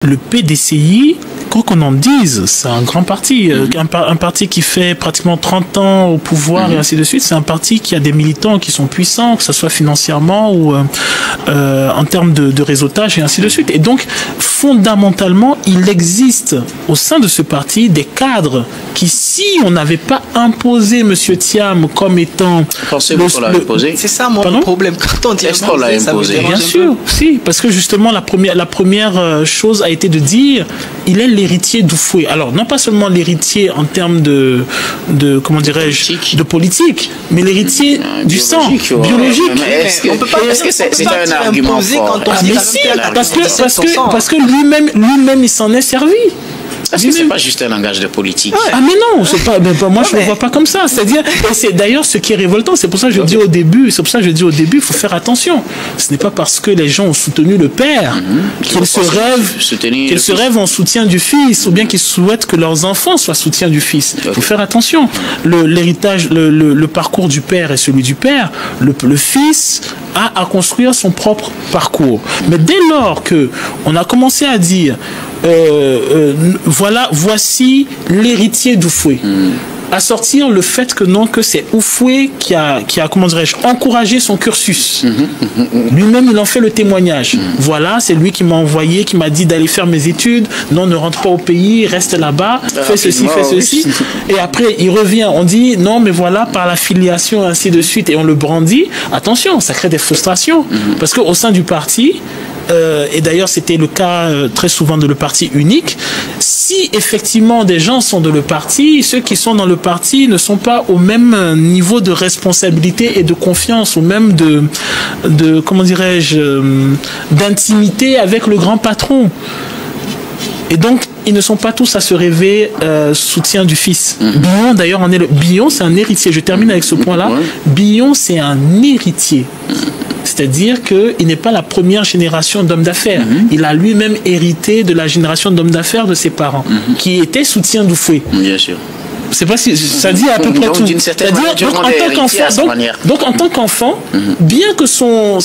Le PDCI, quoi qu'on en dise, c'est un grand parti. Un parti qui fait pratiquement 30 ans au pouvoir et ainsi de suite. C'est un parti qui a des militants qui sont puissants, que ce soit financièrement ou en termes de réseautage et ainsi de suite. Et donc, fondamentalement, il existe au sein de ce parti des cadres qui, si on n'avait pas imposé M. Thiam comme étant... Pensez-vous qu'on l'a imposé? C'est ça mon problème. Quand on dit est-ce qu'on l'a imposé? Bien sûr, si. Parce que justement, la première chose a été de dire il est l'héritier d'Oufoué. Alors, non pas seulement l'héritier en termes de comment dirais-je, de politique, mais l'héritier du sang, biologique. Est-ce que c'est un argument fort? Mais si, parce que lui-même, il s'en est servi. Est-ce que c'est pas juste un langage de politique? Ah mais non, c'est pas. Moi je ne le vois pas comme ça. C'est-à-dire, c'est d'ailleurs ce qui est révoltant. C'est pour ça que je dis au début. C'est pour ça que je dis au début, il faut faire attention. Ce n'est pas parce que les gens ont soutenu le père qu'ils se rêvent en soutien du fils, ou bien qu'ils souhaitent que leurs enfants soient soutiens du fils. Il faut faire attention. L'héritage, le parcours du père est celui du père. Le fils a à construire son propre parcours. Mais dès lors que on a commencé à dire voici l'héritier d'Oufoué. À sortir le fait que c'est Oufoué qui a comment dirais-je, encouragé son cursus. Lui-même, il en fait le témoignage. Voilà, c'est lui qui m'a envoyé, qui m'a dit d'aller faire mes études. Non, ne rentre pas au pays, reste là-bas, fais ceci. Et après, il revient, on dit, non, mais voilà, par la filiation, ainsi de suite, et on le brandit. Attention, ça crée des frustrations. Parce qu'au sein du parti, et d'ailleurs c'était le cas très souvent de le parti unique, si effectivement des gens sont de le parti, ceux qui sont dans le parti ne sont pas au même niveau de responsabilité et de confiance, ou même de comment dirais-je, d'intimité avec le grand patron. Et donc, ils ne sont pas tous à se rêver soutien du fils. Billon, d'ailleurs, Billon, c'est un héritier. Je termine avec ce point-là. Billon, c'est un héritier. C'est-à-dire qu'il n'est pas la première génération d'hommes d'affaires. Il a lui-même hérité de la génération d'hommes d'affaires de ses parents, qui étaient soutiens d'Oufoué. Bien sûr. Je sais pas si ça dit à peu près tout. Donc en tant qu'enfant, bien que son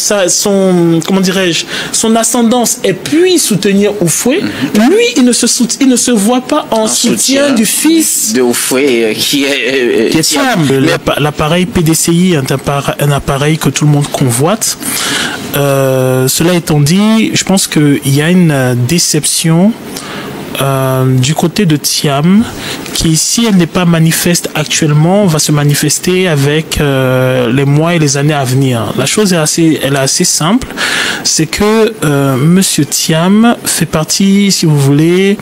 comment dirais-je, son ascendance ait pu soutenir Oufoué, lui il ne se voit pas en soutien du fils de Oufoué qui est Thiam. L'appareil PDCI est un appareil que tout le monde convoite. Cela étant dit, je pense qu'il y a une déception du côté de Thiam, qui, si elle n'est pas manifeste actuellement, va se manifester avec les mois et les années à venir. La chose est assez simple, c'est que Monsieur Thiam fait partie, si vous voulez,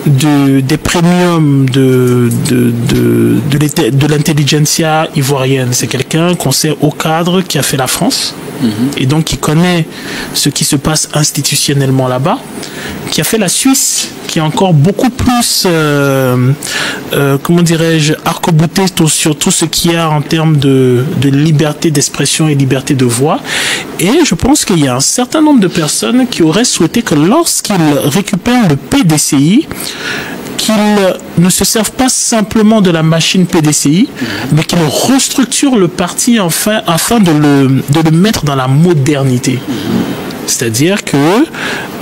des premiums de l'intelligentsia ivoirienne. C'est quelqu'un qu'on sait au cadre qui a fait la France, et donc qui connaît ce qui se passe institutionnellement là-bas, qui a fait la Suisse, qui est encore beaucoup plus comment dirais-je, arc-bouté sur tout ce qu'il y a en termes de liberté d'expression et liberté de voix. Et je pense qu'il y a un certain nombre de personnes qui auraient souhaité que lorsqu'ils récupèrent le PDCI, qu'ils ne se servent pas simplement de la machine PDCI, mais qu'ils restructurent le parti afin de le mettre dans la modernité. C'est-à-dire que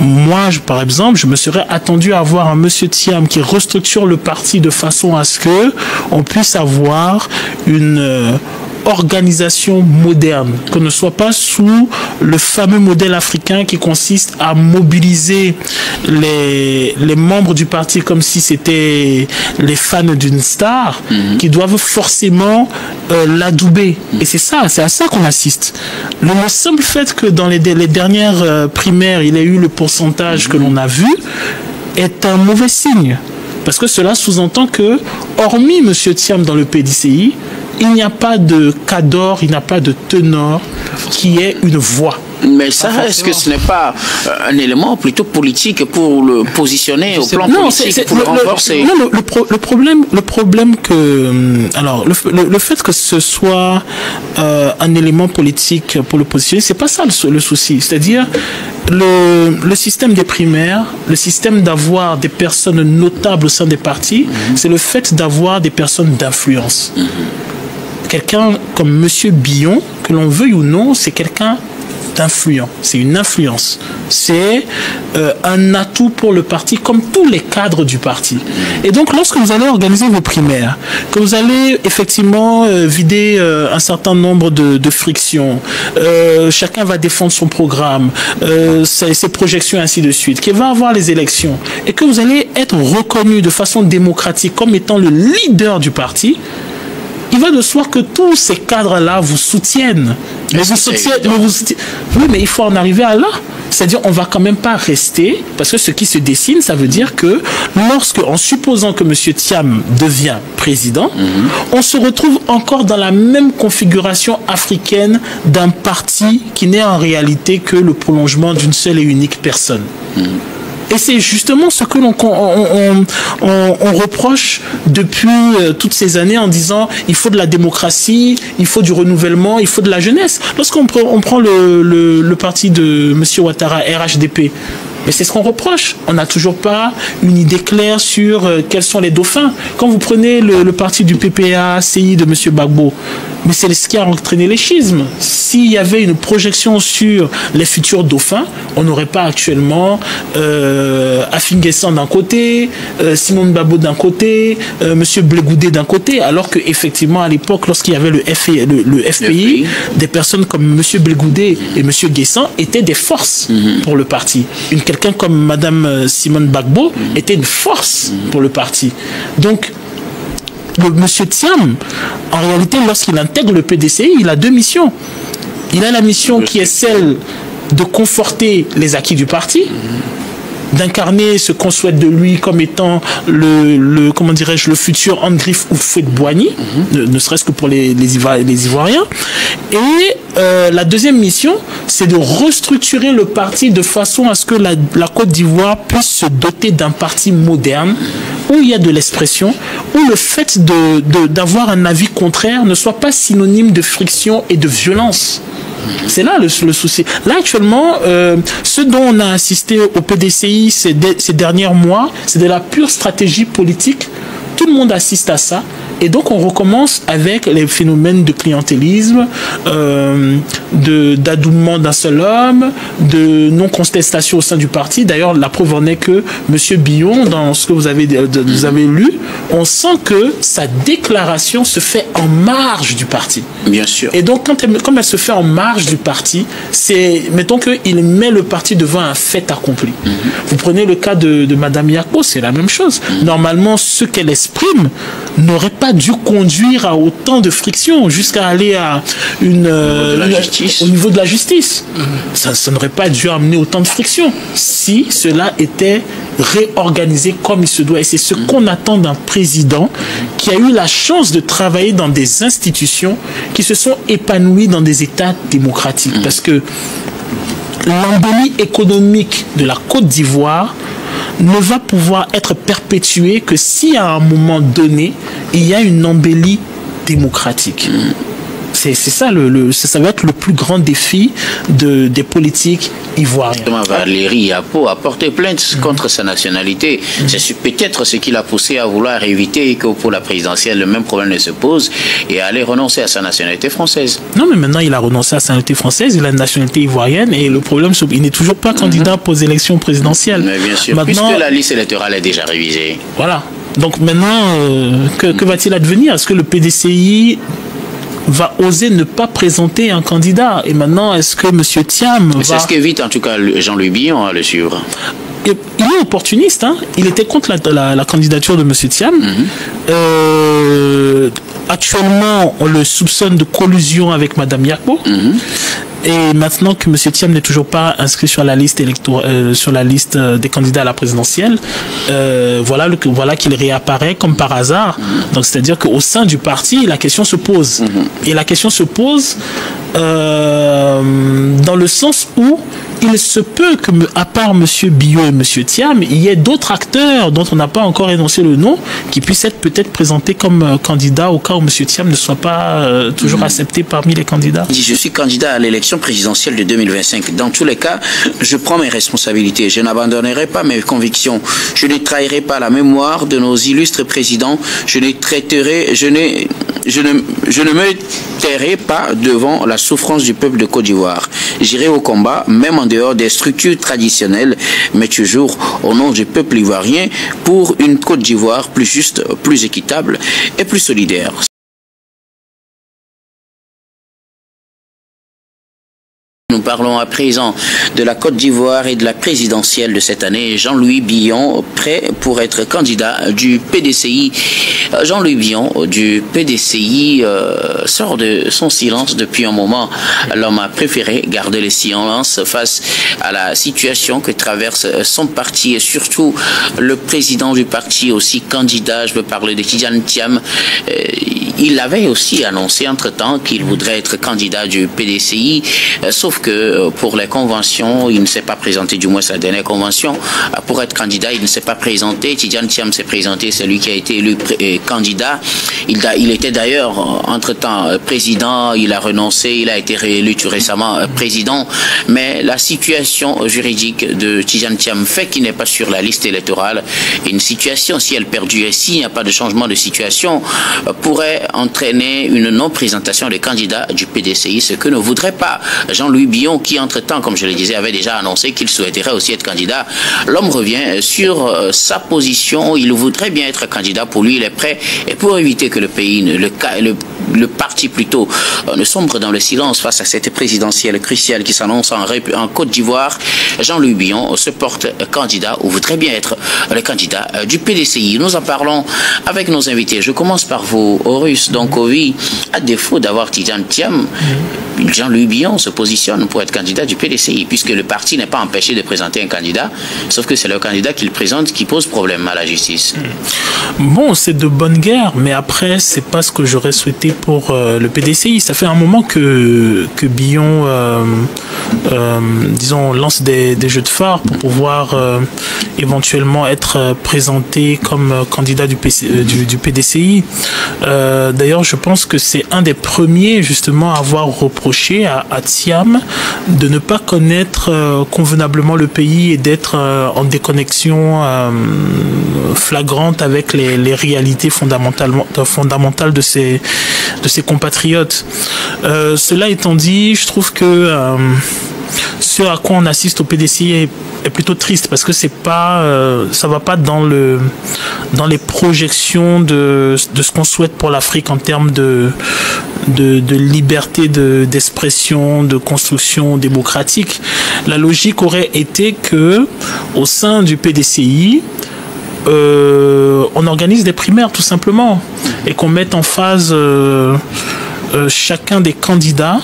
moi, par exemple, je me serais attendu à avoir un monsieur Thiam qui restructure le parti de façon à ce que on puisse avoir une organisation moderne, qu'on ne soit pas sous le fameux modèle africain qui consiste à mobiliser les membres du parti comme si c'était les fans d'une star, qui doivent forcément l'adouber. Et c'est à ça qu'on assiste. Le simple fait que dans les dernières primaires, il ait eu le pourcentage que l'on a vu est un mauvais signe. Parce que cela sous-entend que, hormis M. Thiam dans le PDCI, il n'y a pas de cadre, il n'y a pas de ténor qui ait une voix. Mais ça, est-ce que ce n'est pas un élément plutôt politique pour le positionner au plan politique, pour le renforcer? Non, le problème que... Alors, le fait que ce soit un élément politique pour le positionner, c'est pas ça le souci. C'est-à-dire, le système des primaires, le système d'avoir des personnes notables au sein des partis, c'est le fait d'avoir des personnes d'influence. Quelqu'un comme M. Billon, que l'on veuille ou non, c'est quelqu'un influent, c'est une influence. C'est un atout pour le parti, comme tous les cadres du parti. Et donc, lorsque vous allez organiser vos primaires, que vous allez effectivement vider un certain nombre de frictions, chacun va défendre son programme, ses projections, ainsi de suite, qu'il va avoir les élections, et que vous allez être reconnu de façon démocratique comme étant le leader du parti, il va de soi que tous ces cadres-là vous soutiennent. Oui, mais il faut en arriver à là. C'est-à-dire, on ne va quand même pas rester, parce que ce qui se dessine, ça veut dire que en supposant que M. Thiam devient président, on se retrouve encore dans la même configuration africaine d'un parti qui n'est en réalité que le prolongement d'une seule et unique personne. Et c'est justement ce que on reproche depuis toutes ces années en disant il faut de la démocratie, il faut du renouvellement, il faut de la jeunesse. Lorsqu'on prend le parti de M. Ouattara, RHDP, mais c'est ce qu'on reproche. On n'a toujours pas une idée claire sur quels sont les dauphins. Quand vous prenez le parti du PPA-CI de M. Gbagbo, mais c'est ce qui a entraîné les schismes. S'il y avait une projection sur les futurs dauphins, on n'aurait pas actuellement Afin Guessan d'un côté, Simone Babo d'un côté, M. Blegoudé d'un côté, alors qu'effectivement, à l'époque, lorsqu'il y avait le FPI, des personnes comme M. Blegoudé et M. Guessan étaient des forces pour le parti. Quelqu'un comme Mme Simone Gbagbo était une force pour le parti. Donc, M. Thiam, en réalité, lorsqu'il intègre le PDCI, il a deux missions. Il a la mission qui est celle de conforter les acquis du parti, d'incarner ce qu'on souhaite de lui comme étant le futur Andrif Houphouët-Boigny, ne serait-ce que pour les Ivoiriens. Et la deuxième mission, c'est de restructurer le parti de façon à ce que la Côte d'Ivoire puisse se doter d'un parti moderne, où il y a de l'expression, où le fait d'avoir un avis contraire ne soit pas synonyme de friction et de violence. C'est là le souci. Là, actuellement, ce dont on a assisté au PDCI ces derniers mois, c'est de la pure stratégie politique. Tout le monde assiste à ça. Et donc, on recommence avec les phénomènes de clientélisme, d'adoubement d'un seul homme, de non-contestation au sein du parti. D'ailleurs, la preuve en est que M. Billon, dans ce que vous avez lu, on sent que sa déclaration se fait en marge du parti. Bien sûr. Et donc, comme elle se fait en marge du parti, mettons qu'il met le parti devant un fait accompli. Vous prenez le cas de Mme Yako, c'est la même chose. Normalement, ce qu'elle exprime n'aurait pas dû conduire à autant de friction jusqu'à aller à au niveau de la justice. Ça n'aurait pas dû amener autant de friction si cela était réorganisé comme il se doit. Et c'est ce qu'on attend d'un président qui a eu la chance de travailler dans des institutions qui se sont épanouies dans des États démocratiques. Parce que l'embellie économique de la Côte d'Ivoire ne va pouvoir être perpétuée que si à un moment donné, il y a une embellie démocratique. C'est ça, ça va être le plus grand défi des politiques ivoiriens. Valéry Yapo a porté plainte contre sa nationalité. C'est peut-être ce qui l'a poussé à vouloir éviter que pour la présidentielle, le même problème ne se pose et à aller renoncer à sa nationalité française. Non, mais maintenant, il a renoncé à sa nationalité française, il a une nationalité ivoirienne et le problème, il n'est toujours pas candidat aux élections présidentielles. Mais bien sûr, maintenant, puisque la liste électorale est déjà révisée. Voilà. Donc maintenant, que va-t-il advenir? Est-ce que le PDCI va oser ne pas présenter un candidat? Et maintenant, est-ce que M. Thiam C'est ce qu'évite en tout cas Jean-Louis Billon à le suivre. Il est opportuniste, hein. Il était contre la candidature de M. Thiam. Actuellement, on le soupçonne de collusion avec Mme Yako. Et maintenant que M. Thiam n'est toujours pas inscrit sur la liste des candidats à la présidentielle, voilà qu'il réapparaît comme par hasard. Donc c'est-à-dire qu'au sein du parti, la question se pose. Et la question se pose dans le sens où il se peut que, à part M. Billot et M. Thiam, il y ait d'autres acteurs dont on n'a pas encore énoncé le nom, qui puissent être peut-être présentés comme candidats au cas où M. Thiam ne soit pas toujours accepté parmi les candidats. Je suis candidat à l'élection l'élection présidentielle de 2025. Dans tous les cas, je prends mes responsabilités. Je n'abandonnerai pas mes convictions. Je ne trahirai pas la mémoire de nos illustres présidents. Je ne me tairai pas devant la souffrance du peuple de Côte d'Ivoire. J'irai au combat, même en dehors des structures traditionnelles, mais toujours au nom du peuple ivoirien pour une Côte d'Ivoire plus juste, plus équitable et plus solidaire. Nous parlons à présent de la Côte d'Ivoire et de la présidentielle de cette année. Jean-Louis Billon, prêt pour être candidat du PDCI. Jean-Louis Billon du PDCI sort de son silence depuis un moment. L'homme a préféré garder le silence face à la situation que traverse son parti et surtout le président du parti, aussi candidat. Je veux parler de Tidjane Thiam. Il avait aussi annoncé entre-temps qu'il voudrait être candidat du PDCI, sauf que pour les conventions, il ne s'est pas présenté, du moins sa dernière convention. Pour être candidat, il ne s'est pas présenté. Tidjane Thiam s'est présenté, c'est lui qui a été élu candidat. Il était d'ailleurs, entre-temps, président, il a renoncé, il a été réélu tout récemment président. Mais la situation juridique de Tidjane Thiam fait qu'il n'est pas sur la liste électorale. Une situation, si elle perdure et s'il n'y a pas de changement de situation, pourrait entraîner une non-présentation des candidats du PDCI, ce que ne voudrait pas Jean-Louis Billon, qui entre-temps, comme je le disais, avait déjà annoncé qu'il souhaiterait aussi être candidat. L'homme revient sur sa position, il voudrait bien être candidat, pour lui il est prêt, et pour éviter que le pays, le parti plutôt, ne sombre dans le silence face à cette présidentielle cruciale qui s'annonce en Côte d'Ivoire, Jean-Louis Billon se porte candidat, ou voudrait bien être le candidat du PDCI. Nous en parlons avec nos invités. Je commence par vous, Horus. Donc, oui, à défaut d'avoir Tidjane Thiam, Jean-Louis Billon se positionne pour être candidat du PDCI, puisque le parti n'est pas empêché de présenter un candidat, sauf que c'est le candidat qu'il présente qui pose problème à la justice. Bon, c'est de bonne guerre, mais après, c'est pas ce que j'aurais souhaité pour le PDCI. Ça fait un moment que Billon, disons, lance des jeux de phare pour pouvoir éventuellement être présenté comme candidat du PDCI. D'ailleurs, je pense que c'est un des premiers, justement, à avoir reproché à Thiam de ne pas connaître convenablement le pays et d'être en déconnexion flagrante avec les réalités fondamentales de ses compatriotes. Cela étant dit, je trouve que ce à quoi on assiste au PDCI est plutôt triste, parce que c'est pas, ça va pas dans les projections de ce qu'on souhaite pour l'Afrique en termes de liberté d'expression, de construction démocratique. La logique aurait été que, au sein du PDCI, on organise des primaires tout simplement et qu'on mette en phase chacun des candidats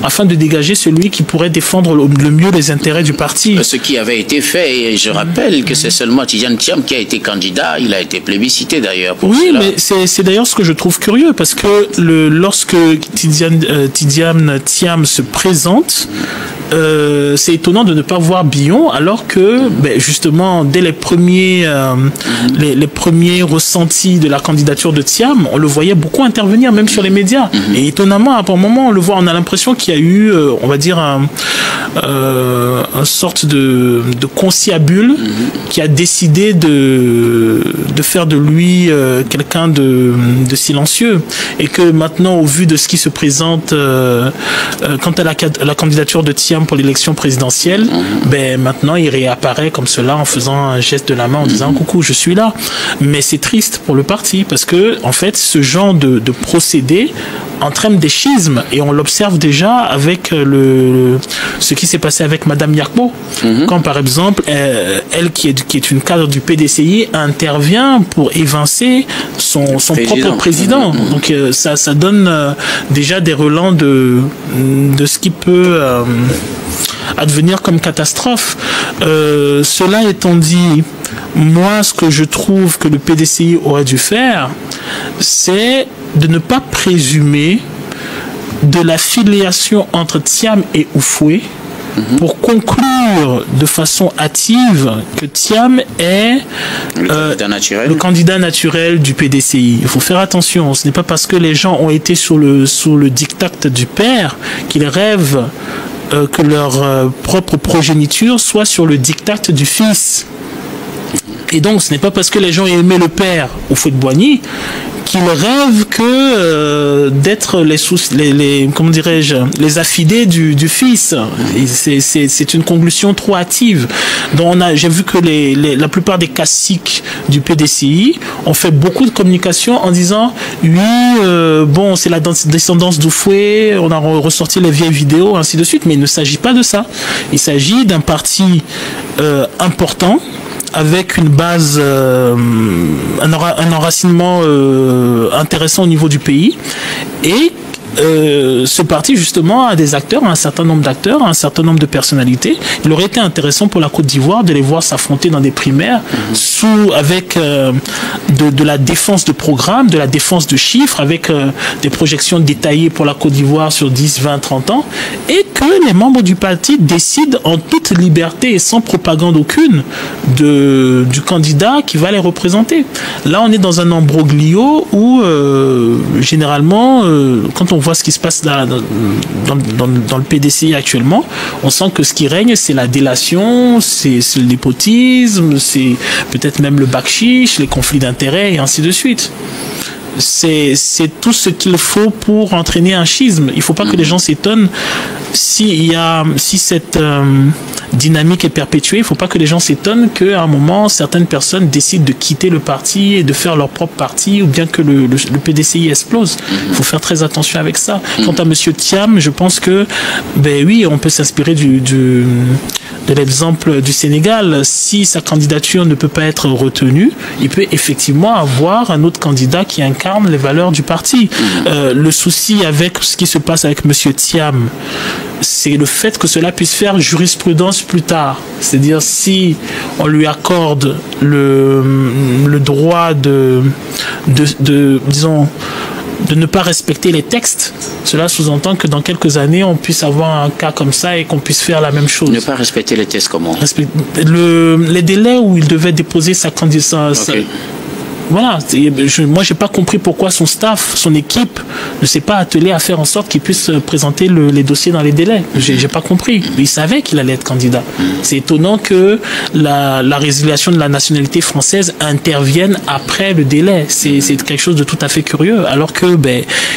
afin de dégager celui qui pourrait défendre le mieux les intérêts du parti. Ce qui avait été fait, et je rappelle que c'est seulement Tidjane Thiam qui a été candidat, il a été plébiscité d'ailleurs. Oui, cela. Mais c'est d'ailleurs ce que je trouve curieux, parce que lorsque Tidjane Thiam se présente, c'est étonnant de ne pas voir Billon, alors que justement, dès les premiers ressentis de la candidature de Thiam, on le voyait beaucoup intervenir, même sur les médias. Et étonnamment, à un moment, on le voit, on a l'impression qu'il y a eu, on va dire, une sorte de conciliabule qui a décidé de faire de lui quelqu'un de silencieux. Et que maintenant, au vu de ce qui se présente quant à la candidature de Thiam pour l'élection présidentielle, maintenant il réapparaît comme cela en faisant un geste de la main en disant coucou, je suis là. Mais c'est triste pour le parti, parce que en fait ce genre de procédé entraîne des schismes, et on l'observe déjà avec ce qui s'est passé avec Madame Yakbo, quand par exemple elle qui est une cadre du PDCI intervient pour évincer son propre président. Donc ça donne déjà des relents de ce qui peut advenir comme catastrophe. Cela étant dit, moi, ce que je trouve que le PDCI aurait dû faire, c'est de ne pas présumer de la filiation entre Thiam et Houphouët pour conclure de façon hâtive que Thiam est le candidat naturel du PDCI. Il faut faire attention, ce n'est pas parce que les gens ont été sous le diktat du père qu'ils rêvent que leur propre progéniture soit sur le diktat du fils. Et donc, ce n'est pas parce que les gens aimaient le père au Houphouët-Boigny qu'ils rêvent que d'être comment dirais-je, les affidés du fils. C'est une conclusion trop hâtive. Donc, j'ai vu que la plupart des caciques du PDCI ont fait beaucoup de communication en disant oui, bon, c'est la descendance d'Houphouët, on a ressorti les vieilles vidéos, ainsi de suite. Mais il ne s'agit pas de ça. Il s'agit d'un parti important, avec une base, un enracinement intéressant au niveau du pays. Et ce parti, justement, a des acteurs, un certain nombre d'acteurs, un certain nombre de personnalités. Il aurait été intéressant pour la Côte d'Ivoire de les voir s'affronter dans des primaires avec de la défense de programme, de la défense de chiffres, avec des projections détaillées pour la Côte d'Ivoire sur 10, 20, 30 ans, et que les membres du parti décident en toute liberté et sans propagande aucune du candidat qui va les représenter. Là, on est dans un imbroglio où, généralement, quand on voit ce qui se passe dans le PDCI actuellement, on sent que ce qui règne, c'est la délation, c'est le népotisme, c'est peut-être même le bakchiche, les conflits d'intérêts et ainsi de suite. C'est tout ce qu'il faut pour entraîner un schisme. Il ne faut pas que les gens s'étonnent si cette dynamique est perpétuée. Il ne faut pas que les gens s'étonnent qu'à un moment, certaines personnes décident de quitter le parti et de faire leur propre parti, ou bien que le PDCI explose. Il faut faire très attention avec ça. Quant à M. Thiam, je pense que, ben oui, on peut s'inspirer de l'exemple du Sénégal. Si sa candidature ne peut pas être retenue, il peut effectivement avoir un autre candidat qui incarne les valeurs du parti. Le souci avec ce qui se passe avec M. Thiam, c'est le fait que cela puisse faire jurisprudence plus tard. C'est-à-dire, si on lui accorde le droit disons, de ne pas respecter les textes, cela sous-entend que dans quelques années, on puisse avoir un cas comme ça et qu'on puisse faire la même chose. Ne pas respecter les textes comment? Les délais où il devait déposer sa candidature. Okay. Voilà, moi j'ai pas compris pourquoi son staff, son équipe ne s'est pas attelé à faire en sorte qu'il puisse présenter les dossiers dans les délais. J'ai pas compris. Il savait qu'il allait être candidat. C'est étonnant que la résiliation de la nationalité française intervienne après le délai. C'est quelque chose de tout à fait curieux, alors que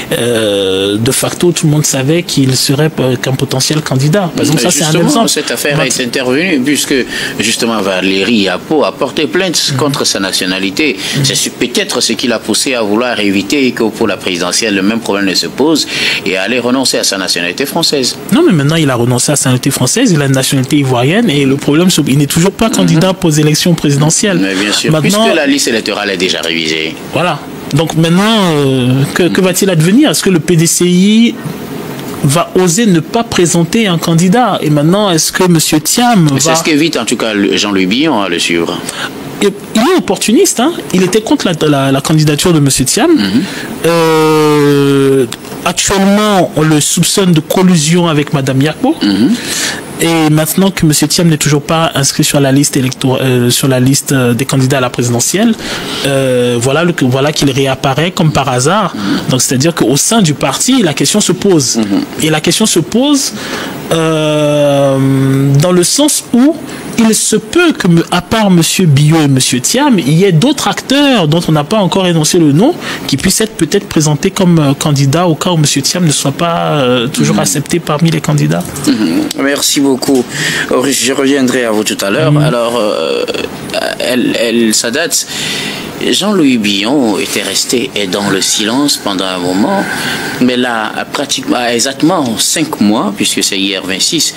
de facto tout le monde savait qu'il serait qu'un potentiel candidat. Par exemple, ça c'est un exemple. Cette affaire est intervenue puisque justement Valéry Yapo a porté plainte contre sa nationalité. C'est peut-être ce qui l'a poussé à vouloir éviter que pour la présidentielle, le même problème ne se pose et à aller renoncer à sa nationalité française. Non, mais maintenant, il a renoncé à sa nationalité française, il a une nationalité ivoirienne et le problème, c'est qu'il n'est toujours pas candidat aux élections présidentielles. Mais bien sûr, maintenant, puisque la liste électorale est déjà révisée. Voilà. Donc maintenant, que va-t-il advenir? Est-ce que le PDCI va oser ne pas présenter un candidat? Et maintenant, est-ce que M. Thiam C'est ce qu'évite en tout cas Jean-Louis Billon à le suivre. Il est opportuniste, hein. Il était contre la candidature de M. Thiam. Actuellement, on le soupçonne de collusion avec Mme Yapo. Et maintenant que M. Thiam n'est toujours pas inscrit sur la liste sur la liste des candidats à la présidentielle, voilà qu'il réapparaît comme par hasard. Donc c'est-à-dire qu'au sein du parti, la question se pose. Et la question se pose dans le sens où il se peut que, à part M. Billot et M. Thiam, il y ait d'autres acteurs dont on n'a pas encore énoncé le nom qui puissent être peut-être présentés comme candidats au cas où M. Thiam ne soit pas toujours accepté parmi les candidats. Merci beaucoup. Je reviendrai à vous tout à l'heure. Alors, Sadat, Jean-Louis Billon était resté dans le silence pendant un moment, mais là, pratiquement, exactement 5 mois, puisque c'est hier 26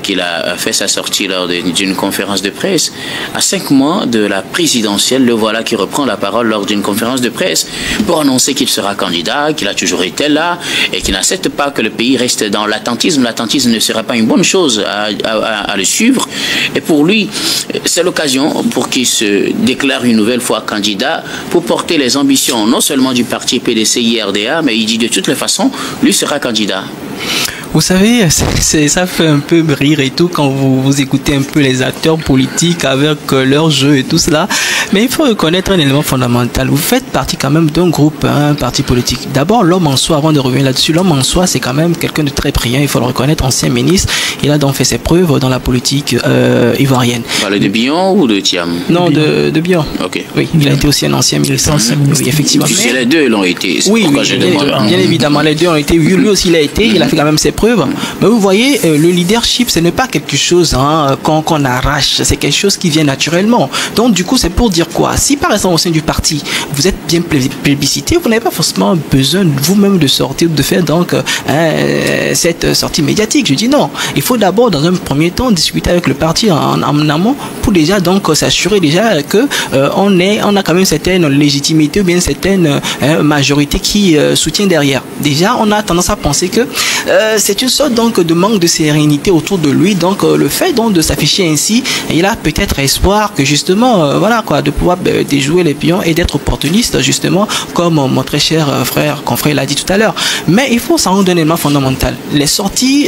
qu'il a fait sa sortie lors d'une conférence de presse, à 5 mois de la présidentielle, le voilà qui reprend la parole lors d'une conférence de presse pour annoncer qu'il sera candidat, qu'il a toujours été là et qu'il n'accepte pas que le pays reste dans l'attentisme. L'attentisme ne serait pas une bonne chose à le suivre. Et pour lui, c'est l'occasion pour qu'il se déclare une nouvelle fois candidat pour porter les ambitions non seulement du parti PDCI-RDA, mais il dit de toutes les façons, lui sera candidat. Vous savez, ça fait un peu rire et tout quand vous écoutez un peu les acteurs politiques avec leur jeu et tout cela. Mais il faut reconnaître un élément fondamental. Vous faites partie quand même d'un groupe, un parti politique. D'abord, l'homme en soi, avant de revenir là-dessus, l'homme en soi, c'est quand même quelqu'un de très brillant. Il faut le reconnaître, ancien ministre. Il a donc fait ses preuves dans la politique ivoirienne. Vous parlez de Bion ou de Thiam? Non, de Bion. Ok. Oui, il a été aussi un ancien ministre. Oui, effectivement. C'est les deux l'ont été. Oui, bien évidemment, les deux ont été. Lui aussi, il a été. Il a fait quand même ses preuves. Mais vous voyez, le leadership, ce n'est pas quelque chose qu'on arrache. C'est quelque chose qui vient naturellement. Donc, du coup, c'est pour dire quoi? Si, par exemple, au sein du parti, vous êtes bien plébiscité, vous n'avez pas forcément besoin vous-même de sortir, de faire donc cette sortie médiatique. Je dis non. Il faut d'abord, dans un premier temps, discuter avec le parti en amont pour déjà donc s'assurer déjà que on a quand même une certaine légitimité ou bien une certaine majorité qui soutient derrière. Déjà, on a tendance à penser que c'est une sorte donc de manque de sérénité autour de lui. Donc, le fait donc de s'afficher ainsi, il a peut-être espoir que justement, voilà quoi, de pouvoir déjouer les pions et d'être opportuniste justement, comme mon très cher confrère l'a dit tout à l'heure. Mais il faut s'en rendre un élément fondamental. Les sorties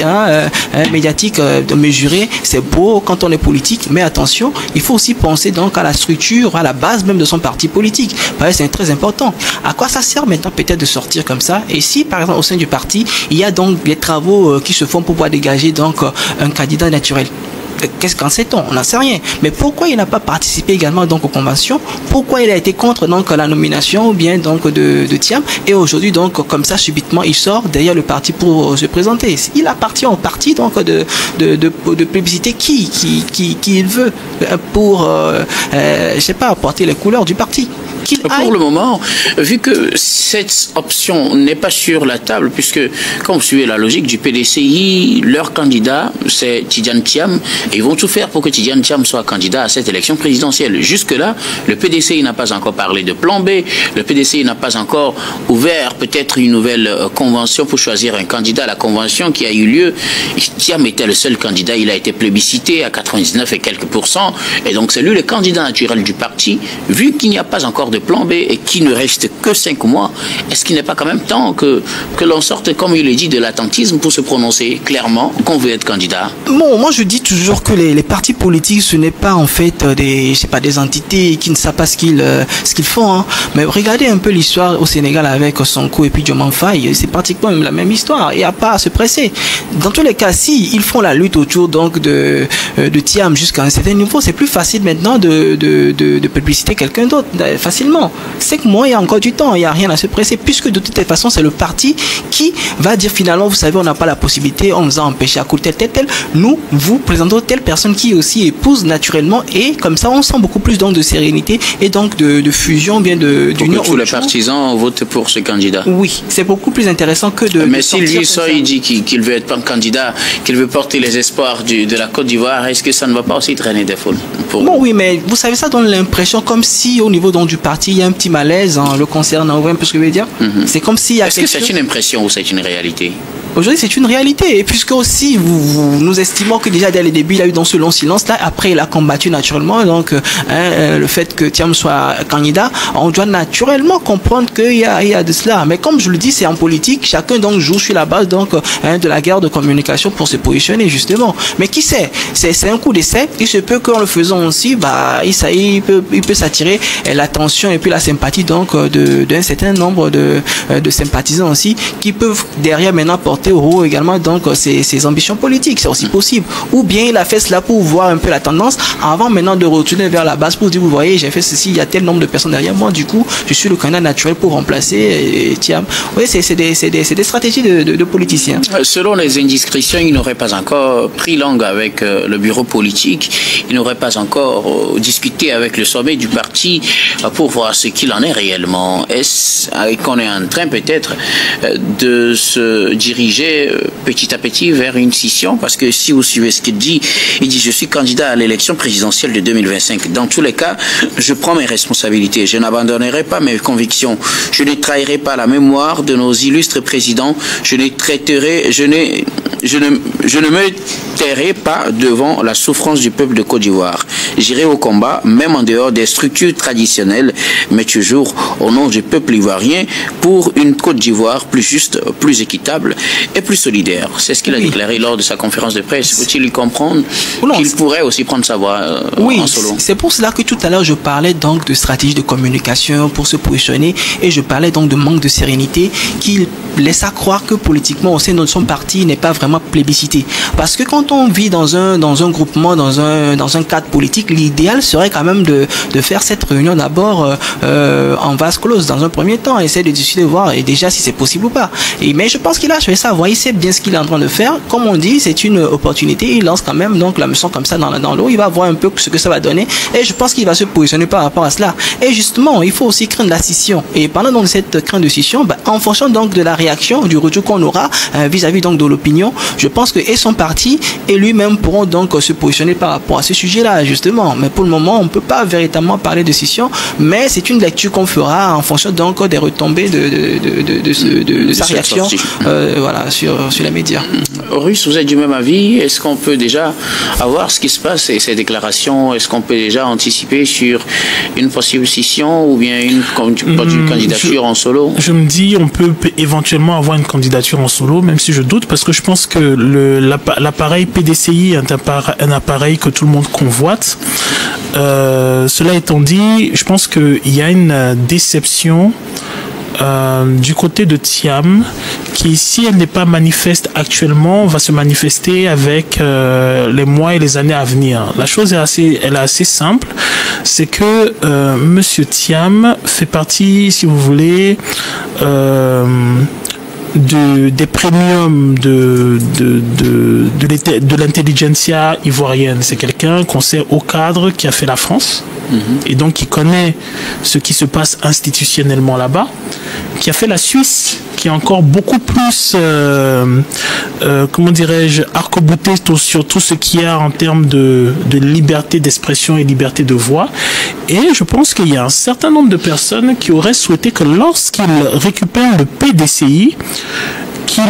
médiatiques mesurées, c'est beau quand on est politique, mais attention, il faut aussi penser donc à la structure, à la base même de son parti politique. C'est très important. À quoi ça sert maintenant peut-être de sortir comme ça? Et si par exemple au sein du parti, il y a donc des travaux qui se font pour pouvoir dégager donc un candidat naturel? Qu'est-ce qu'en sait-on? On n'en sait rien. Mais pourquoi il n'a pas participé également donc aux conventions? Pourquoi il a été contre donc la nomination ou bien donc de Thiam? Et aujourd'hui donc comme ça subitement il sort derrière le parti pour se présenter. Il appartient au parti donc de publicité qui il veut pour je sais pas porter les couleurs du parti. Pour le moment, vu que cette option n'est pas sur la table, puisque, quand vous suivez la logique du PDCI, leur candidat, c'est Tidjane Thiam, et ils vont tout faire pour que Tidjane Thiam soit candidat à cette élection présidentielle. Jusque-là, le PDCI n'a pas encore parlé de plan B, le PDCI n'a pas encore ouvert peut-être une nouvelle convention pour choisir un candidat. La convention qui a eu lieu, Thiam était le seul candidat, il a été plébiscité à 99 et quelques %, et donc c'est lui le candidat naturel du parti. Vu qu'il n'y a pas encore de plan B et qu'il ne reste que 5 mois, est-ce qu'il n'est pas quand même temps que l'on sorte, comme il est dit, de l'attentisme pour se prononcer clairement qu'on veut être candidat? Bon, moi je dis toujours que les partis politiques, ce n'est pas en fait des entités qui ne savent pas ce qu'ils font. Hein. Mais regardez un peu l'histoire au Sénégal avec Sonko et puis Diomaye Faye, c'est pratiquement la même histoire. Il n'y a pas à se presser. Dans tous les cas, si ils font la lutte autour donc de Thiam jusqu'à un certain niveau, c'est plus facile maintenant de publiciter quelqu'un d'autre facilement. 5 mois, il y a encore du temps, il n'y a rien à se presser, puisque de toute façon, c'est le parti qui va dire finalement, vous savez, on n'a pas la possibilité, on nous a empêché à coup tel. Nous, vous présentons telle personne qui aussi épouse naturellement, et comme ça, on sent beaucoup plus donc de sérénité et donc de fusion, bien d'union. Tous les partisans votent pour ce candidat. Oui, c'est beaucoup plus intéressant que de. Mais s'il lui sort, il dit qu'il veut être un candidat, qu'il veut porter les espoirs de la Côte d'Ivoire, est-ce que ça ne va pas aussi traîner des foules? Bon, oui, mais vous savez, ça donne l'impression comme si au niveau donc, du parti, il y a un petit malaise le concernant. Vous voyez un peu ce que je veux dire? C'est comme s'il y a. Est-ce que c'est une impression ou c'est une réalité? Aujourd'hui, c'est une réalité. Et puisque aussi, nous estimons que déjà dès le début, il y a eu dans ce long silence-là. Après, il a combattu naturellement. Donc, le fait que Thiam soit candidat, on doit naturellement comprendre qu'il y a de cela. Mais comme je le dis, c'est en politique. Chacun donc joue sur la base donc de la guerre de communication pour se positionner justement. Mais qui sait? C'est un coup d'essai. Il se peut qu'en le faisant aussi, il peut s'attirer l'attention et puis la sympathie donc d'un certain nombre de sympathisants aussi qui peuvent derrière maintenant porter au haut également donc ses ambitions politiques. C'est aussi possible. Ou bien il a fait cela pour voir un peu la tendance avant maintenant de retourner vers la base pour dire, vous voyez, j'ai fait ceci, il y a tel nombre de personnes derrière moi, du coup, je suis le candidat naturel pour remplacer Thiam. Vous voyez, c'est des stratégies de politiciens. Selon les indiscrétions, il n'aurait pas encore pris langue avec le bureau politique, il n'aurait pas encore discuté avec le sommet du parti pour voir ce qu'il en est réellement. Est-ce qu'on est en train peut-être de se diriger petit à petit vers une scission? Parce que si vous suivez ce qu'il dit, il dit je suis candidat à l'élection présidentielle de 2025. Dans tous les cas, je prends mes responsabilités. Je n'abandonnerai pas mes convictions. Je ne trahirai pas la mémoire de nos illustres présidents. Je ne je ne me tairai pas devant la souffrance du peuple de Côte d'Ivoire. J'irai au combat, même en dehors des structures traditionnelles, mais toujours au nom du peuple ivoirien pour une Côte d'Ivoire plus juste, plus équitable et plus solidaire. C'est ce qu'il a déclaré lors de sa conférence de presse. Faut-il y comprendre qu'il pourrait aussi prendre sa voix en solo? C'est pour cela que tout à l'heure je parlais donc de stratégie de communication pour se positionner et je parlais donc de manque de sérénité qui laisse à croire que politiquement au sein de son parti n'est pas vraiment plébiscité. Parce que quand on vit dans un groupement, dans un cadre politique, l'idéal serait quand même de faire cette réunion d'abord en vase clos dans un premier temps, essayer de discuter, voir et déjà si c'est possible ou pas. Mais je pense qu'il a fait ça, il sait bien ce qu'il est en train de faire. Comme on dit, c'est une opportunité, il lance quand même donc la mission comme ça dans l'eau, il va voir un peu ce que ça va donner et je pense qu'il va se positionner par rapport à cela. Et justement, il faut aussi craindre la scission. Et pendant donc cette crainte de scission, en fonction donc de la réaction, du retour qu'on aura vis-à-vis donc de l'opinion, je pense que et son parti et lui-même pourront donc se positionner par rapport à ce sujet-là, justement. Mais pour le moment, on ne peut pas véritablement parler de scission, mais c'est une lecture qu'on fera en fonction donc des retombées de sa réaction voilà, sur les médias. Russe, vous êtes du même avis? Est-ce qu'on peut déjà avoir ce qui se passe et ces déclarations? Est-ce qu'on peut déjà anticiper sur une possible scission ou bien une candidature en solo? Je me dis, on peut éventuellement avoir une candidature en solo, même si je doute, parce que je pense que l'appareil PDCI est un appareil que tout le monde convoite. Cela étant dit, je pense qu'il y a une déception du côté de Thiam, qui, si elle n'est pas manifeste actuellement, va se manifester avec les mois et les années à venir. La chose est assez simple, c'est que Monsieur Thiam fait partie, si vous voulez, des premiums de l'intelligentsia ivoirienne. C'est quelqu'un qu'on sait au cadre qui a fait la France et donc qui connaît ce qui se passe institutionnellement là-bas, qui a fait la Suisse, qui est encore beaucoup plus, comment dirais-je, arc-bouté sur tout ce qu'il y a en termes de liberté d'expression et liberté de voix. Et je pense qu'il y a un certain nombre de personnes qui auraient souhaité que lorsqu'ils récupèrent le PDCI, qu'ils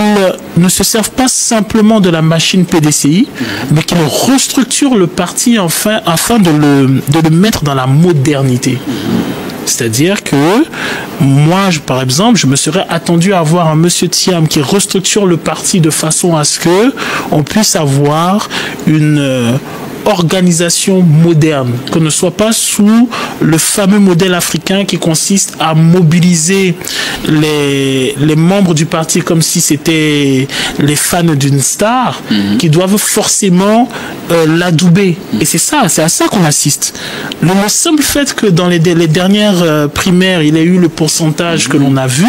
ne se servent pas simplement de la machine PDCI, mais qu'ils restructurent le parti afin de le mettre dans la modernité. C'est-à-dire que moi, par exemple, je me serais attendu à avoir un monsieur Thiam qui restructure le parti de façon à ce que on puisse avoir une organisation moderne, qu'on ne soit pas sous le fameux modèle africain qui consiste à mobiliser les membres du parti comme si c'était les fans d'une star qui doivent forcément l'adouber. Et c'est à ça qu'on assiste. Le simple fait que dans les dernières primaires, il ait eu le pourcentage que l'on a vu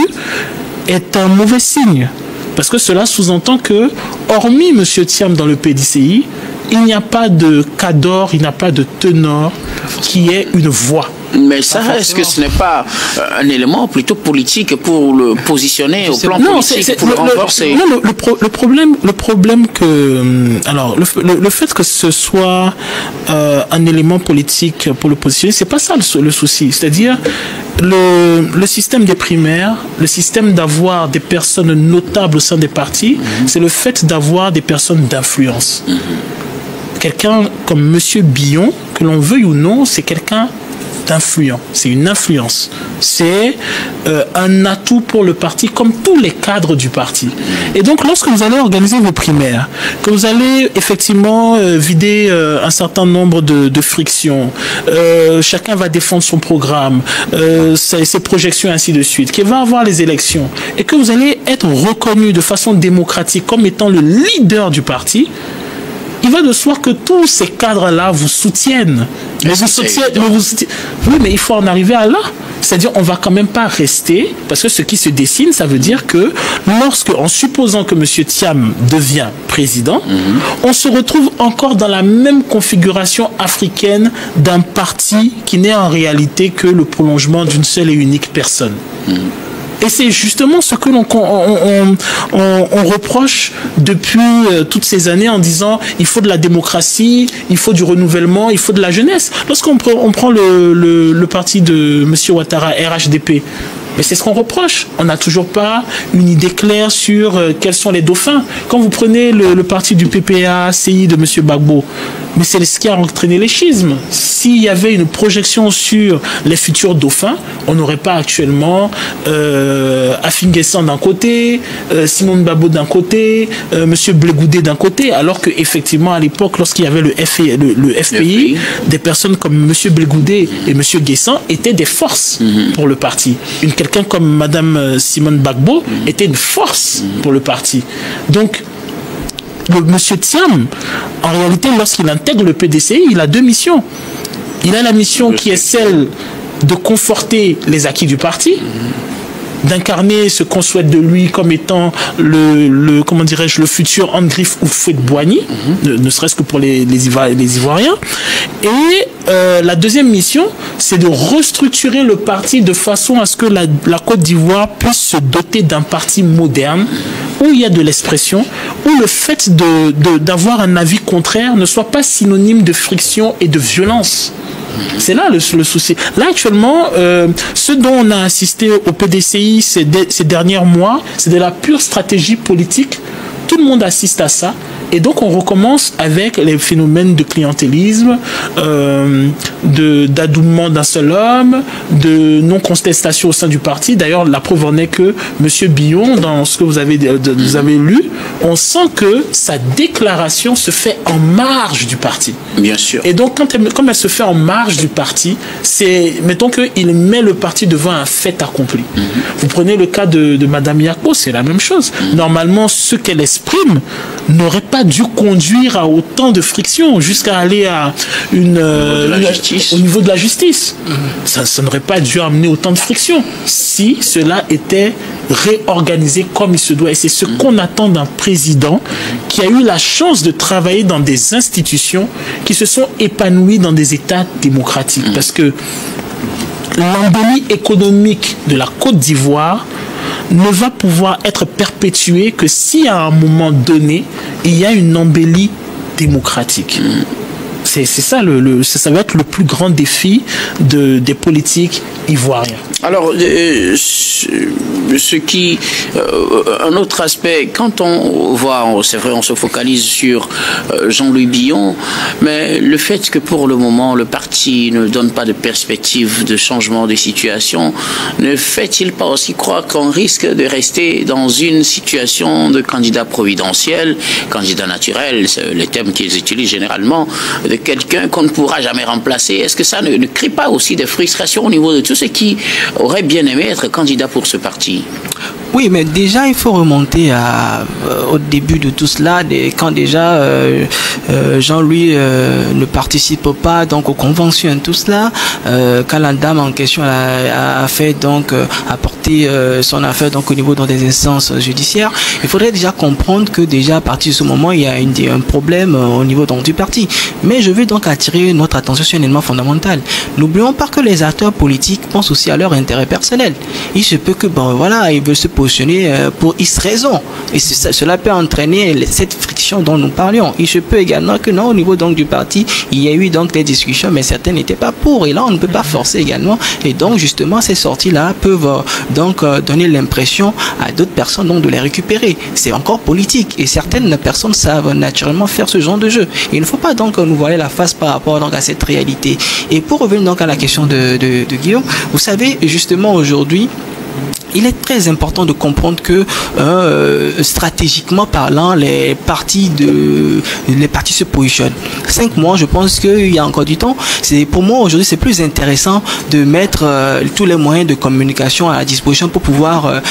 est un mauvais signe. Parce que cela sous-entend que, hormis M. Thiam dans le PDCI, il n'y a pas de cadre, il n'y a pas de ténor qui ait une voix. Mais ça, est-ce que ce n'est pas un élément plutôt politique pour le positionner au plan politique, pour le renforcer? Non, le problème que... Alors, le fait que ce soit un élément politique pour le positionner, c'est pas ça le souci. C'est-à-dire, le système des primaires, le système d'avoir des personnes notables au sein des partis, c'est le fait d'avoir des personnes d'influence. Quelqu'un comme M. Billon, que l'on veuille ou non, c'est quelqu'un d'influent. C'est une influence. C'est un atout pour le parti, comme tous les cadres du parti. Et donc, lorsque vous allez organiser vos primaires, que vous allez effectivement vider un certain nombre de frictions, chacun va défendre son programme, ses projections, ainsi de suite, qu'il va avoir les élections, et que vous allez être reconnu de façon démocratique comme étant le leader du parti, il va de soi que tous ces cadres-là vous soutiennent. Oui, mais il faut en arriver à là. C'est-à-dire, on va quand même pas rester, parce que ce qui se dessine, ça veut dire que en supposant que M. Thiam devient président, on se retrouve encore dans la même configuration africaine d'un parti qui n'est en réalité que le prolongement d'une seule et unique personne. Et c'est justement ce que on reproche depuis toutes ces années en disant il faut de la démocratie, il faut du renouvellement, il faut de la jeunesse. Lorsqu'on prend le parti de M. Ouattara, RHDP, Mais c'est ce qu'on reproche. On n'a toujours pas une idée claire sur quels sont les dauphins. Quand vous prenez le parti du PPA-CI de M. Gbagbo, mais c'est ce qui a entraîné les schismes. S'il y avait une projection sur les futurs dauphins, on n'aurait pas actuellement Afin-Guessan d'un côté, Simon Gbagbo d'un côté, M. Blegoudé d'un côté, alors qu'effectivement, à l'époque, lorsqu'il y avait le FPI, des personnes comme M. Blegoudé et M. Guessan étaient des forces pour le parti. Quelqu'un comme Mme Simone Gbagbo était une force pour le parti. Donc, M. Thiam, en réalité, lorsqu'il intègre le PDCI, il a deux missions. Il a la mission qui est celle de conforter les acquis du parti, d'incarner ce qu'on souhaite de lui comme étant comment dirais-je, le futur Andrif Houphouët-Boigny, ne serait-ce que pour les Ivoiriens. Et la deuxième mission, c'est de restructurer le parti de façon à ce que la Côte d'Ivoire puisse se doter d'un parti moderne, où il y a de l'expression, où le fait d'avoir un avis contraire ne soit pas synonyme de friction et de violence. C'est là le souci. Là, actuellement, ce dont on a assisté au PDCI ces derniers mois, c'est de la pure stratégie politique. Tout le monde assiste à ça. Et donc, on recommence avec les phénomènes de clientélisme, d'adoubement d'un seul homme, de non-contestation au sein du parti. D'ailleurs, la preuve en est que M. Billon, dans ce que vous avez lu, on sent que sa déclaration se fait en marge du parti. Bien sûr. Et donc, comme elle se fait en marge du parti, mettons qu'il met le parti devant un fait accompli. Vous prenez le cas de Mme Yako, c'est la même chose. Normalement, ce qu'elle exprime n'aurait pas dû conduire à autant de friction jusqu'à aller à au niveau de la justice. Ça n'aurait pas dû amener autant de friction si cela était réorganisé comme il se doit. Et c'est ce qu'on attend d'un président qui a eu la chance de travailler dans des institutions qui se sont épanouies dans des États démocratiques. Parce que l'embellie économique de la Côte d'Ivoire ne va pouvoir être perpétuée que si à un moment donné, il y a une embellie démocratique. C'est ça, ça va être le plus grand défi des politiques ivoiriens. Alors, un autre aspect, quand on voit, c'est vrai, on se focalise sur Jean-Louis Billon, mais le fait que pour le moment, le parti ne donne pas de perspective de changement de situation, ne fait-il pas aussi croire qu'on risque de rester dans une situation de candidat providentiel, candidat naturel, c'est les termes qu'ils utilisent généralement, de quelqu'un qu'on ne pourra jamais remplacer? Est-ce que ça ne crée pas aussi des frustrations au niveau de tous ceux qui auraient bien aimé être candidat pour ce parti? Oui, mais déjà, il faut remonter au début de tout cela, quand déjà Jean-Louis ne participe pas donc aux conventions, tout cela, quand la dame en question a fait donc apporter son affaire donc au niveau des instances judiciaires, il faudrait déjà comprendre que déjà à partir de ce moment, il y a un problème au niveau donc du parti. Mais je veux donc attirer notre attention sur un élément fondamental. N'oublions pas que les acteurs politiques pensent aussi à leur intérêt personnel. Il se peut que ils veulent se positionner pour X raisons. Et cela peut entraîner cette friction dont nous parlions. Il se peut également que non, au niveau donc du parti, il y a eu donc des discussions, mais certains n'étaient pas pour. Et là, on ne peut pas forcer également. Et donc, justement, ces sorties-là peuvent donc donner l'impression à d'autres personnes donc de les récupérer. C'est encore politique. Et certaines personnes savent naturellement faire ce genre de jeu. Et il ne faut pas donc nous voiler la face par rapport donc à cette réalité. Et pour revenir donc à la question de Guillaume, vous savez, justement, aujourd'hui, il est très important de comprendre que stratégiquement parlant, les partis se positionnent. 5 mois, je pense qu'il y a encore du temps. Pour moi aujourd'hui, c'est plus intéressant de mettre tous les moyens de communication à la disposition pour pouvoir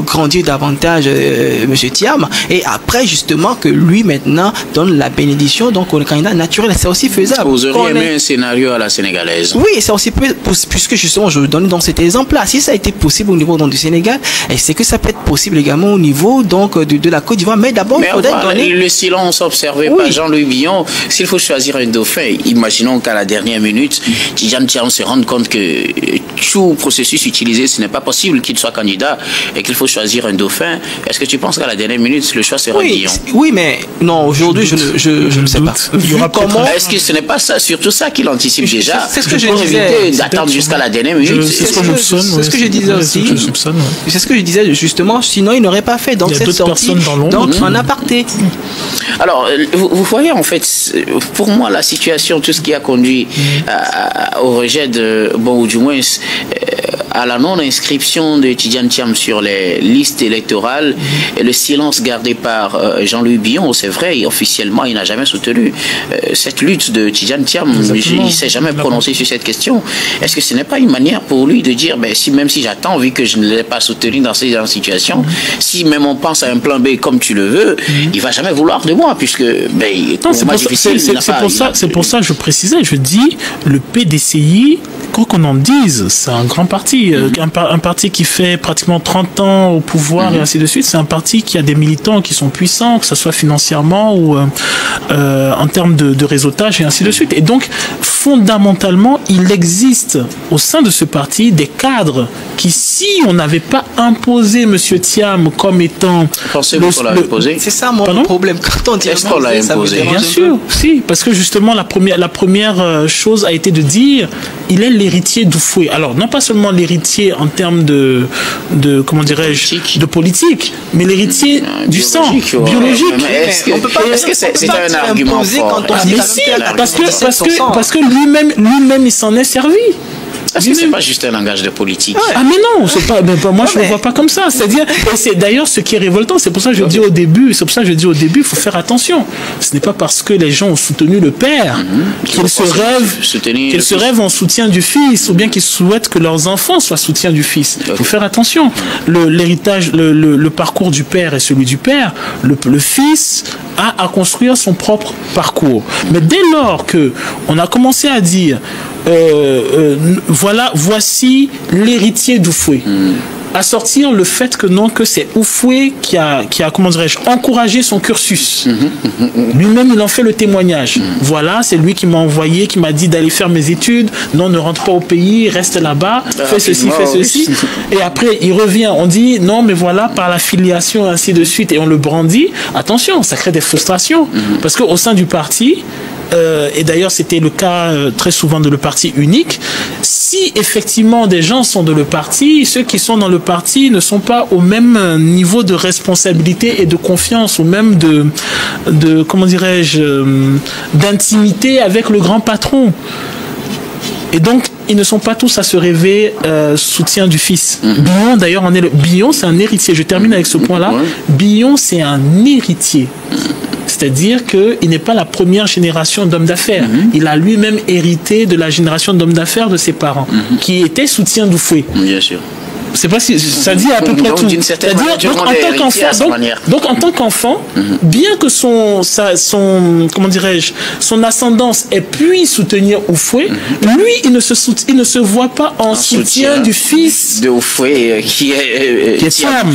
grandir davantage M. Thiam. Et après justement que lui maintenant donne la bénédiction donc au candidat naturel, c'est aussi faisable. Vous auriez aimé un scénario à la sénégalaise? Oui, c'est aussi puisque justement je vous donne dans cet exemple-là. Si ça a été possible possible au niveau donc, du Sénégal. Est-ce que ça peut être possible également au niveau donc de la Côte d'Ivoire? Mais d'abord, il faudrait donner... Le silence observé par Jean-Louis Billon, s'il faut choisir un dauphin, imaginons qu'à la dernière minute, Tidjane Thiam se rende compte que tout processus utilisé, ce n'est pas possible qu'il soit candidat et qu'il faut choisir un dauphin. Est-ce que tu penses qu'à la dernière minute, le choix sera Billon? Oui, mais non, aujourd'hui, je ne sais pas. Comment... Est-ce que ce n'est pas ça, surtout ça qu'il anticipe déjà? C'est ce que je disais. D'attendre jusqu'à la dernière minute. C'est ce que je disais aussi. C'est ce que je disais justement, sinon il n'aurait pas fait donc cette sortie en aparté. Alors, vous voyez en fait, pour moi la situation, tout ce qui a conduit au rejet de, bon ou du moins à la non-inscription de Tidjane Thiam sur les listes électorales et le silence gardé par Jean-Louis Billon, c'est vrai, officiellement il n'a jamais soutenu cette lutte de Tidjane Thiam. Il ne s'est jamais prononcé sur cette question. Est-ce que ce n'est pas une manière pour lui de dire, ben, même si j'attends, vu que je ne l'ai pas soutenu dans ces situations, si même on pense à un plan B comme tu le veux, il ne va jamais vouloir de moi, puisque c'est pour ça que je précisais, je dis, le PDCI, quoi qu'on en dise, c'est un grand parti, un parti qui fait pratiquement 30 ans au pouvoir et ainsi de suite. C'est un parti qui a des militants qui sont puissants, que ce soit financièrement ou en termes de réseautage et ainsi de suite. Et donc, fondamentalement, il existe au sein de ce parti des cadres qui, si on n'avait pas imposé M. Thiam comme étant... Pensez-vous qu'on l'avait imposé? C'est ça mon problème. Quand on dit est-ce qu'on l'a imposé? Bien sûr, si, parce que justement, la première chose a été de dire, il est l'héritier d'Oufoué. Alors, non pas seulement l'héritier en termes de comment dirais-je, de politique, mais l'héritier du sang, biologique. Est-ce que c'est un argument fort? Parce que lui-même, il s'en est servi. Est-ce que c'est pas juste un langage de politique? Ah mais non, c'est pas, moi je ne le vois pas comme ça. C'est-à-dire, c'est d'ailleurs ce qui est révoltant. C'est pour ça que je dis au début, il faut faire attention. Ce n'est pas parce que les gens ont soutenu le père qu'ils se rêvent en soutien du fils, ou bien qu'ils souhaitent que leurs enfants soient soutiens du fils. Il faut faire attention. L'héritage, le parcours du père est celui du père. Le fils a à construire son propre parcours. Mais dès lors que on a commencé à dire voici l'héritier d'Oufoué. À sortir le fait que c'est Oufoué qui a comment dirais-je, encouragé son cursus. Lui-même, il en fait le témoignage. Voilà, c'est lui qui m'a envoyé, qui m'a dit d'aller faire mes études. Non, ne rentre pas au pays, reste là-bas, fais ceci. Et après, il revient, on dit, non, mais voilà, par la filiation, ainsi de suite, et on le brandit. Attention, ça crée des frustrations. Parce qu'au sein du parti, et d'ailleurs c'était le cas très souvent de le parti unique, si effectivement des gens sont de le parti, ceux qui sont dans le parti ne sont pas au même niveau de responsabilité et de confiance, ou même de comment dirais-je, d'intimité avec le grand patron. Et donc, ils ne sont pas tous à se rêver soutien du fils. Billon, d'ailleurs, Billon, c'est un héritier. Je termine avec ce point-là. Billon, c'est un héritier. C'est-à-dire qu'il n'est pas la première génération d'hommes d'affaires. Il a lui-même hérité de la génération d'hommes d'affaires de ses parents, qui étaient soutiens d'Oufoué. Bien sûr. C'est pas si ça dit à peu près tout. Donc en tant qu'enfant, bien que son comment dirais-je, son ascendance ait pu soutenir Oufoué, lui il ne se voit pas en soutien du fils de Oufoué qui est femme.